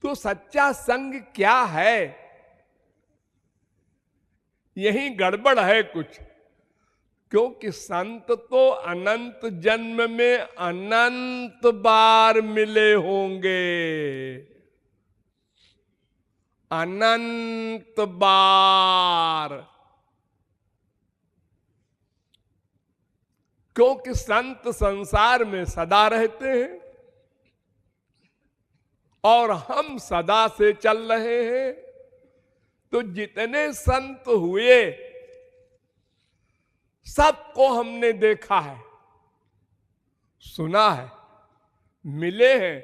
तो सच्चा संग क्या है? यही गड़बड़ है कुछ। क्योंकि संत तो अनंत जन्म में अनंत बार मिले होंगे, अनंत बार। क्योंकि संत संसार में सदा रहते हैं और हम सदा से चल रहे हैं। तो जितने संत हुए सबको हमने देखा है, सुना है, मिले हैं।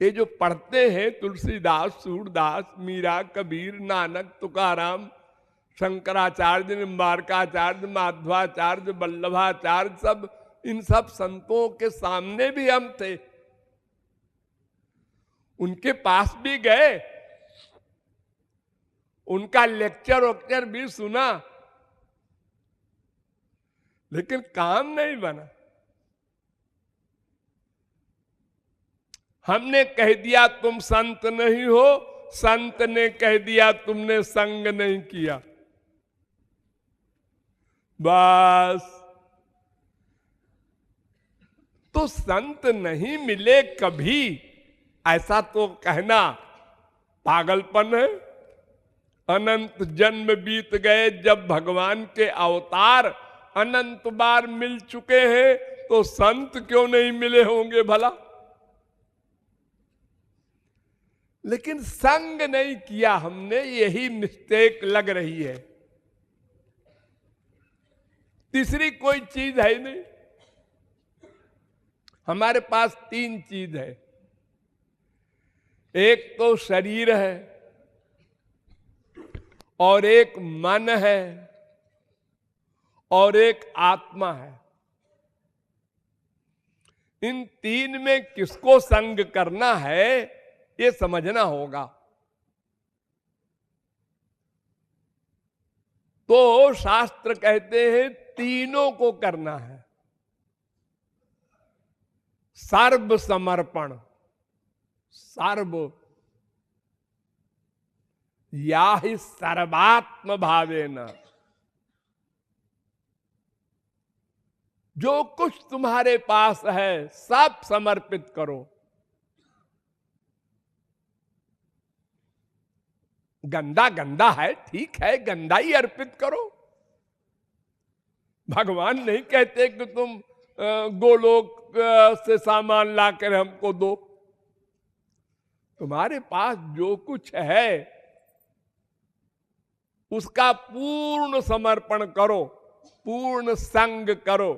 ये जो पढ़ते हैं तुलसीदास, सूरदास, मीरा, कबीर, नानक, तुकाराम, शंकराचार्य, निम्बारकाचार्य, माधवाचार्य, वल्लभाचार्य, सब इन सब संतों के सामने भी हम थे, उनके पास भी गए, उनका लेक्चर वक्चर भी सुना, लेकिन काम नहीं बना। हमने कह दिया तुम संत नहीं हो, संत ने कह दिया तुमने संग नहीं किया। बस। तो संत नहीं मिले कभी, ऐसा तो कहना पागलपन है। अनंत जन्म बीत गए, जब भगवान के अवतार अनंत बार मिल चुके हैं, तो संत क्यों नहीं मिले होंगे भला? लेकिन संग नहीं किया हमने, यही मिस्टेक लग रही है। तीसरी कोई चीज है नहीं। हमारे पास तीन चीज है। एक तो शरीर है, और एक मन है, और एक आत्मा है। इन तीन में किसको संग करना है, ये समझना होगा। तो शास्त्र कहते हैं तीनों को करना है। सर्व समर्पण, सर्व, या ही सर्वात्म भावेन। जो कुछ तुम्हारे पास है सब समर्पित करो। गंदा गंदा है, ठीक है, गंदा ही अर्पित करो। भगवान नहीं कहते कि तुम गोलोक से सामान लाकर हमको दो। तुम्हारे पास जो कुछ है उसका पूर्ण समर्पण करो, पूर्ण संग करो।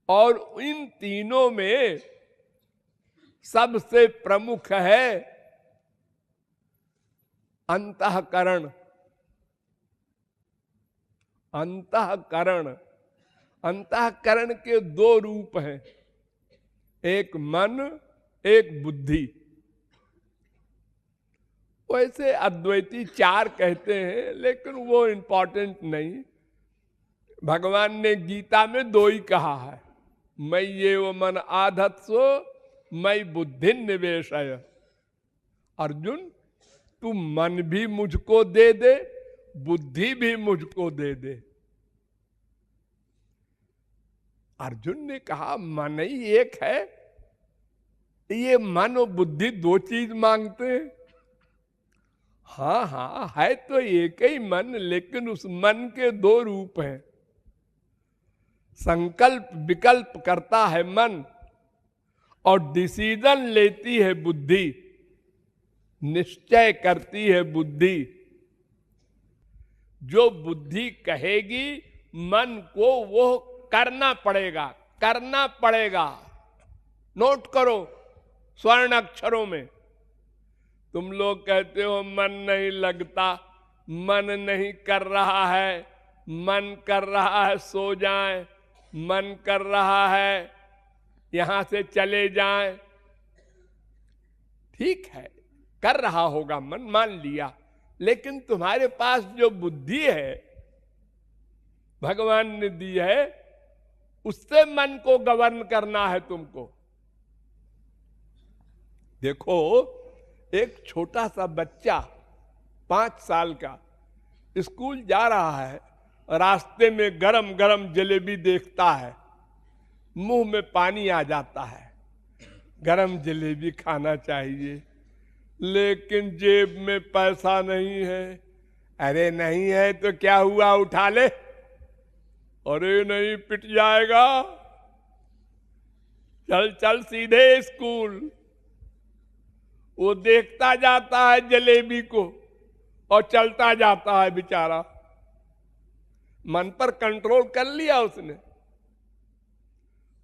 और इन तीनों में सबसे प्रमुख है अंतःकरण। अंतःकरण, अंतःकरण के दो रूप हैं, एक मन, एक बुद्धि। वैसे अद्वैती चार कहते हैं, लेकिन वो इंपॉर्टेंट नहीं। भगवान ने गीता में दो ही कहा है, मैं ये वो मन आधत्सो मैं बुद्धि निवेशय। अर्जुन, तू मन भी मुझको दे दे, बुद्धि भी मुझको दे दे। अर्जुन ने कहा मन ही एक है, ये मन और बुद्धि दो चीज मांगते हैं। हाँ हाँ, है तो एक ही मन, लेकिन उस मन के दो रूप हैं। संकल्प विकल्प करता है मन, और डिसीजन लेती है बुद्धि, निश्चय करती है बुद्धि। जो बुद्धि कहेगी मन को वो करना पड़ेगा, करना पड़ेगा। नोट करो स्वर्ण अक्षरों में। तुम लोग कहते हो मन नहीं लगता, मन नहीं कर रहा है, मन कर रहा है सो जाएं, मन कर रहा है यहां से चले जाएं। ठीक है, कर रहा होगा मन, मान लिया। लेकिन तुम्हारे पास जो बुद्धि है भगवान ने दी है, उससे मन को गवर्न करना है तुमको। देखो, एक छोटा सा बच्चा 5 साल का स्कूल जा रहा है, रास्ते में गरम गरम जलेबी देखता है, मुंह में पानी आ जाता है, गरम जलेबी खाना चाहिए, लेकिन जेब में पैसा नहीं है। अरे नहीं है तो क्या हुआ, उठा ले। अरे नहीं, पिट जाएगा, चल चल सीधे स्कूल। वो देखता जाता है जलेबी को और चलता जाता है बेचारा। मन पर कंट्रोल कर लिया उसने,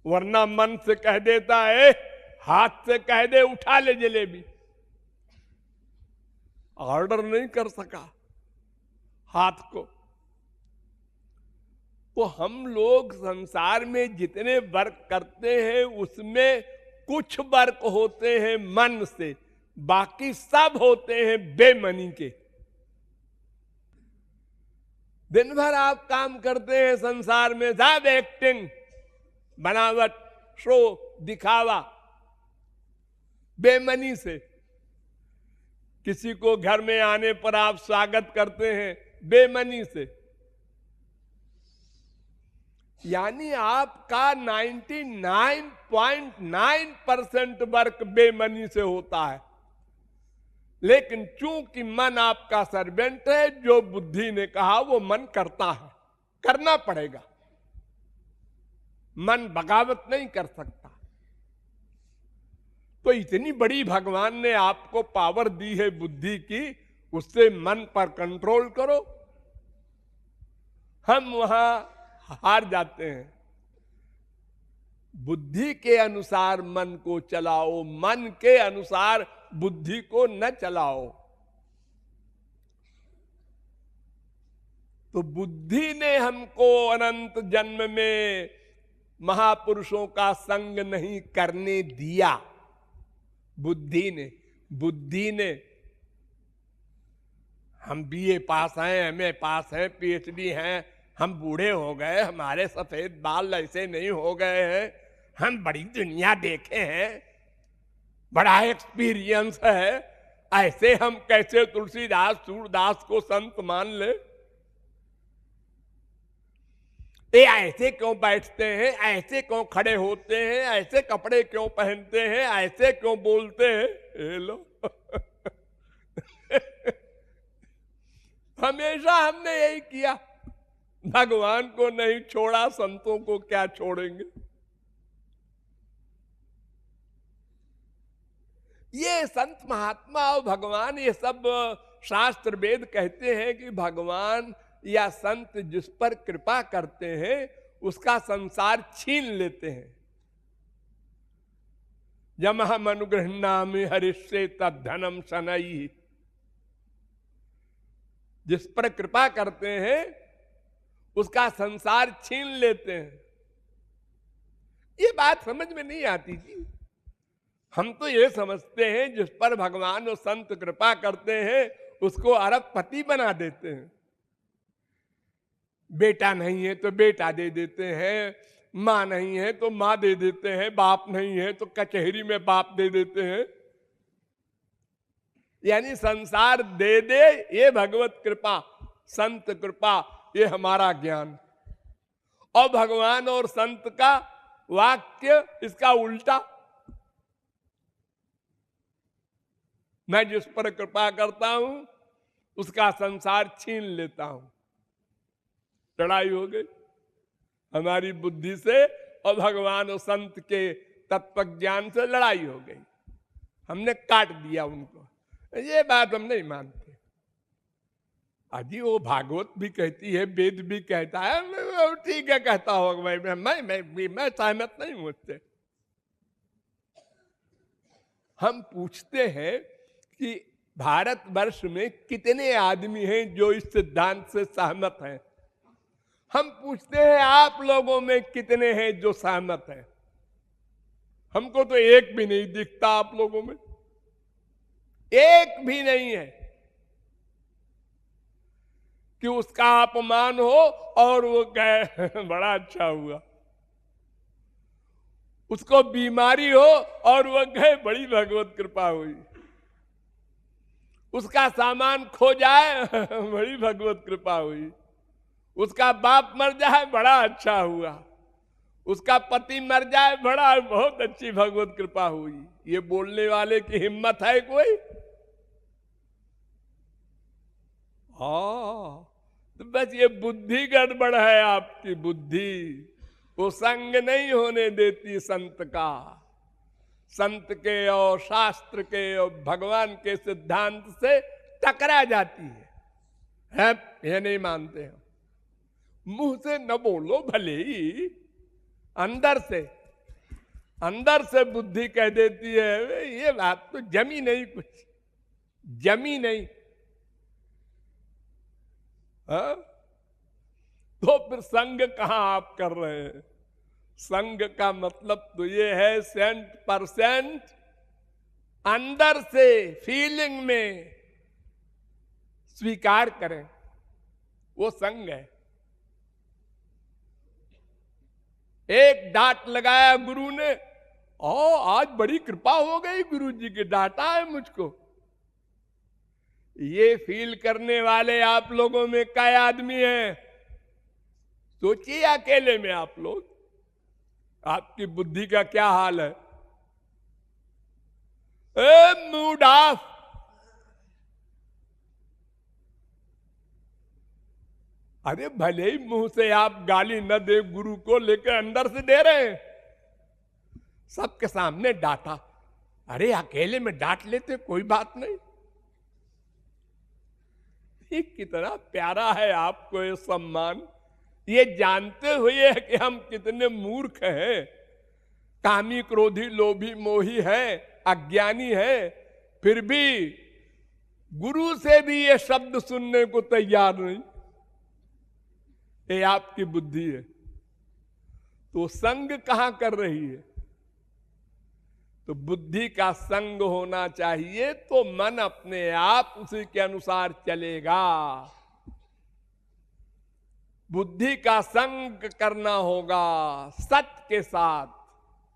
वरना मन से कह देता है, हाथ से कह दे उठा ले जलेबी। ऑर्डर नहीं कर सका हाथ को। तो हम लोग संसार में जितने वर्क करते हैं उसमें कुछ वर्क होते हैं मन से, बाकी सब होते हैं बेमनी के। दिन भर आप काम करते हैं संसार में, सब एक्टिंग, बनावट, शो, दिखावा, बेमनी से। किसी को घर में आने पर आप स्वागत करते हैं बेमनी से। यानी आपका 99.9% वर्क बेमनी से होता है। लेकिन चूंकि मन आपका सर्वेंट है, जो बुद्धि ने कहा वो मन करता है, करना पड़ेगा। मन बगावत नहीं कर सकता। तो इतनी बड़ी भगवान ने आपको पावर दी है बुद्धि की, उससे मन पर कंट्रोल करो। हम वहां हार जाते हैं। बुद्धि के अनुसार मन को चलाओ, मन के अनुसार बुद्धि को न चलाओ। तो बुद्धि ने हमको अनंत जन्म में महापुरुषों का संग नहीं करने दिया। बुद्धि ने हम बीए पास हैं, एमए पास हैं, पीएचडी हैं, हम बूढ़े हो गए, हमारे सफेद बाल ऐसे नहीं हो गए हैं, हम बड़ी दुनिया देखे हैं, बड़ा एक्सपीरियंस है, ऐसे हम कैसे तुलसीदास सूरदास को संत मान ले? ये ऐसे क्यों बैठते हैं, ऐसे क्यों खड़े होते हैं, ऐसे कपड़े क्यों पहनते हैं, ऐसे क्यों बोलते हैं? लो हमेशा हमने यही किया, भगवान को नहीं छोड़ा, संतों को क्या छोड़ेंगे? ये संत महात्मा और भगवान, ये सब शास्त्र वेद कहते हैं कि भगवान या संत जिस पर कृपा करते हैं उसका संसार छीन लेते हैं। जमहम अनुगृह्णामि हरिष्ये तद्धनम शनैः। जिस पर कृपा करते हैं उसका संसार छीन लेते हैं। ये बात समझ में नहीं आती थी। हम तो ये समझते हैं जिस पर भगवान और संत कृपा करते हैं उसको अरबपति बना देते हैं। बेटा नहीं है तो बेटा दे देते हैं, मां नहीं है तो मां दे देते हैं, बाप नहीं है तो कचहरी में बाप दे देते हैं। यानी संसार दे दे ये भगवत कृपा, संत कृपा ये हमारा ज्ञान, और भगवान और संत का वाक्य इसका उल्टा। मैं जिस पर कृपा करता हूं उसका संसार छीन लेता हूं। लड़ाई हो गई हमारी बुद्धि से और भगवान और संत के तत्व ज्ञान से, लड़ाई हो गई, हमने काट दिया उनको। ये बात हम नहीं मानते। अजी वो भागवत भी कहती है, वेद भी कहता है, ठीक है कहता होगा भाई, मैं सहमत नहीं हूं उससे। हम पूछते हैं कि भारतवर्ष में कितने आदमी हैं जो इस सिद्धांत से सहमत हैं? हम पूछते हैं आप लोगों में कितने हैं जो सहमत हैं? हमको तो एक भी नहीं दिखता आप लोगों में, एक भी नहीं है कि उसका अपमान हो और वो कहे बड़ा अच्छा हुआ। उसको बीमारी हो और वह कहे बड़ी भगवत कृपा हुई, उसका सामान खो जाए बड़ी भगवत कृपा हुई, उसका बाप मर जाए बड़ा अच्छा हुआ, उसका पति मर जाए बड़ा बहुत अच्छी भगवत कृपा हुई। ये बोलने वाले की हिम्मत है कोई? तो बस ये बुद्धि गड़बड़ है आपकी बुद्धि, वो संग नहीं होने देती संत का, संत के और शास्त्र के और भगवान के सिद्धांत से टकरा जाती है ये नहीं मानते हैं। मुंह से न बोलो भले ही, अंदर से बुद्धि कह देती है ये बात तो जमी नहीं, कुछ जमी नहीं। तो फिर संग कहां आप कर रहे हैं? संग का मतलब तो ये है 100% अंदर से फीलिंग में स्वीकार करें, वो संग है। एक डांट लगाया गुरु ने, आज बड़ी कृपा हो गई गुरु जी की, डांटा है मुझको। ये फील करने वाले आप लोगों में कई आदमी हैं? सोचिए अकेले में आप लोग, आपकी बुद्धि का क्या हाल है? मूड ऑफ, अरे भले ही मुंह से आप गाली न दे गुरु को, लेकर अंदर से दे रहे हैं। सबके सामने डांटा, अरे अकेले में डांट लेते कोई बात नहीं। ये कितना प्यारा है आपको ये सम्मान, ये जानते हुए कि हम कितने मूर्ख हैं, कामी क्रोधी लोभी मोही है, अज्ञानी है, फिर भी गुरु से भी ये शब्द सुनने को तैयार नहीं। ये आपकी बुद्धि है। तो संग कहां कर रही है? तो बुद्धि का संग होना चाहिए तो मन अपने आप उसी के अनुसार चलेगा। बुद्धि का संग करना होगा सत्य के साथ,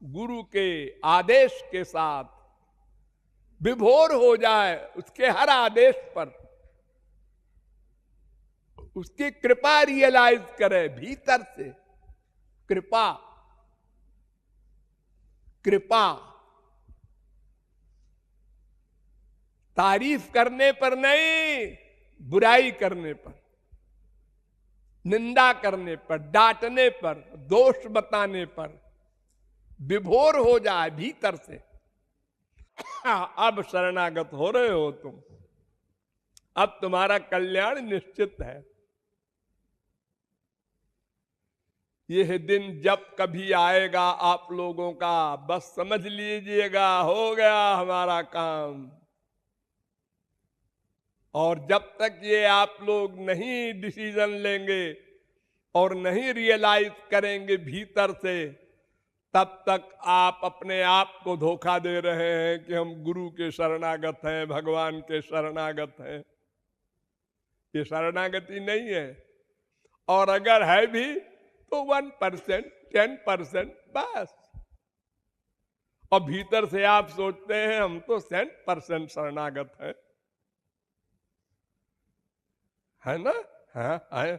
गुरु के आदेश के साथ, विभोर हो जाए उसके हर आदेश पर, उसकी कृपा रियलाइज करे भीतर से। कृपा, कृपा तारीफ करने पर नहीं, बुराई करने पर, निंदा करने पर, डांटने पर, दोष बताने पर विभोर हो जाए भीतर से। अब शरणागत हो रहे हो तुम, अब तुम्हारा कल्याण निश्चित है। यह दिन जब कभी आएगा आप लोगों का, बस समझ लीजिएगा हो गया हमारा काम। और जब तक ये आप लोग नहीं डिसीजन लेंगे और नहीं रियलाइज करेंगे भीतर से, तब तक आप अपने आप को धोखा दे रहे हैं कि हम गुरु के शरणागत हैं, भगवान के शरणागत हैं। ये शरणागति नहीं है। और अगर है भी तो 1%, 10% बस। और भीतर से आप सोचते हैं हम तो 100% शरणागत हैं, है ना? है।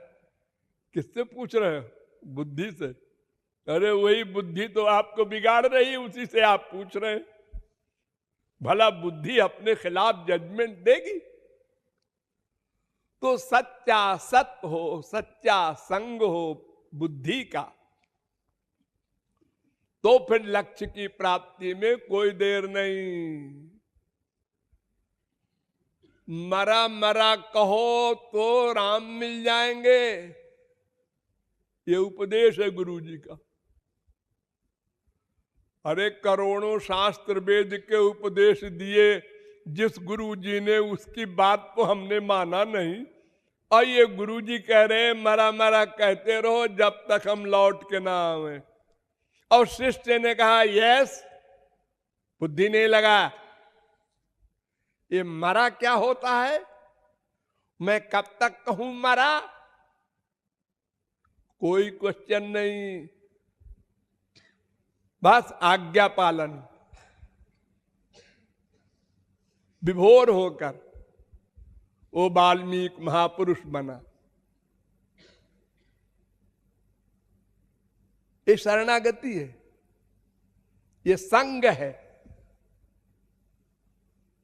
किससे पूछ रहे हो? बुद्धि से। अरे वही बुद्धि तो आपको बिगाड़ रही है, उसी से आप पूछ रहे हैं। भला बुद्धि अपने खिलाफ जजमेंट देगी? तो सच्चा सत्य हो, सच्चा संग हो बुद्धि का, तो फिर लक्ष्य की प्राप्ति में कोई देर नहीं। मरा मरा कहो तो राम मिल जाएंगे, ये उपदेश है गुरु जी का। अरे करोड़ों शास्त्र वेद के उपदेश दिए जिस गुरु जी ने, उसकी बात को हमने माना नहीं। और ये गुरु जी कह रहे हैं मरा मरा कहते रहो जब तक हम लौट के ना आवे। और शिष्य ने कहा यस, बुद्धि नहीं लगा। ये मरा क्या होता है? मैं कब तक कहूं मरा? कोई क्वेश्चन नहीं। बस आज्ञा पालन, विभोर होकर वो वाल्मीकि महापुरुष बना। ये शरणागति है, ये संग है,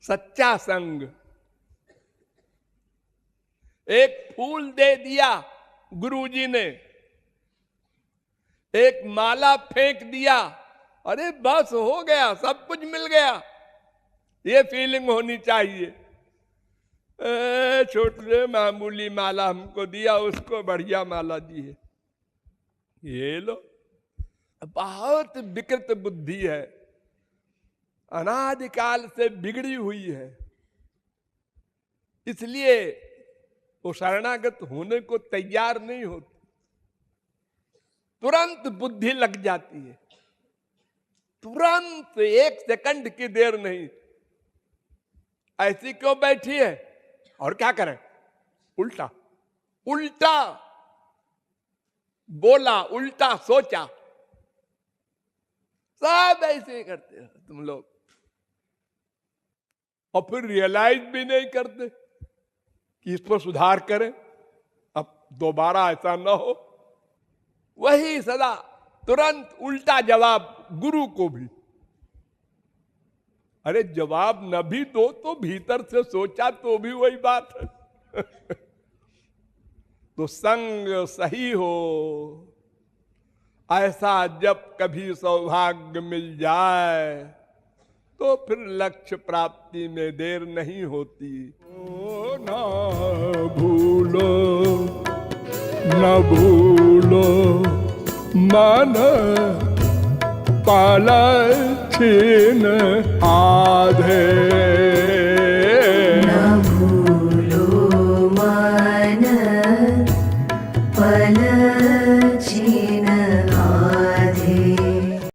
सच्चा संग। एक फूल दे दिया गुरुजी ने, एक माला फेंक दिया, अरे बस हो गया, सब कुछ मिल गया, ये फीलिंग होनी चाहिए। छोटे मामूली माला हमको दिया, उसको बढ़िया माला दी है, ये लो। बहुत विकृत बुद्धि है, अनादिकाल से बिगड़ी हुई है, इसलिए वो शरणागत होने को तैयार नहीं होती, तुरंत बुद्धि लग जाती है, तुरंत, एक सेकंड की देर नहीं। ऐसी क्यों बैठी है, और क्या करें, उल्टा उल्टा बोला, उल्टा सोचा, सब ऐसे ही करते हो तुम लोग, और फिर रियलाइज भी नहीं करते कि इस पर सुधार करें, अब दोबारा ऐसा ना हो। वही सदा तुरंत उल्टा जवाब गुरु को भी। अरे जवाब न भी दो तो भीतर से सोचा तो भी वही बात है। तो संग सही हो, ऐसा जब कभी सौभाग्य मिल जाए तो फिर लक्ष्य प्राप्ति में देर नहीं होती। ओ ना भूलो न भूलो मन पालछिन आधे, न भूलो मन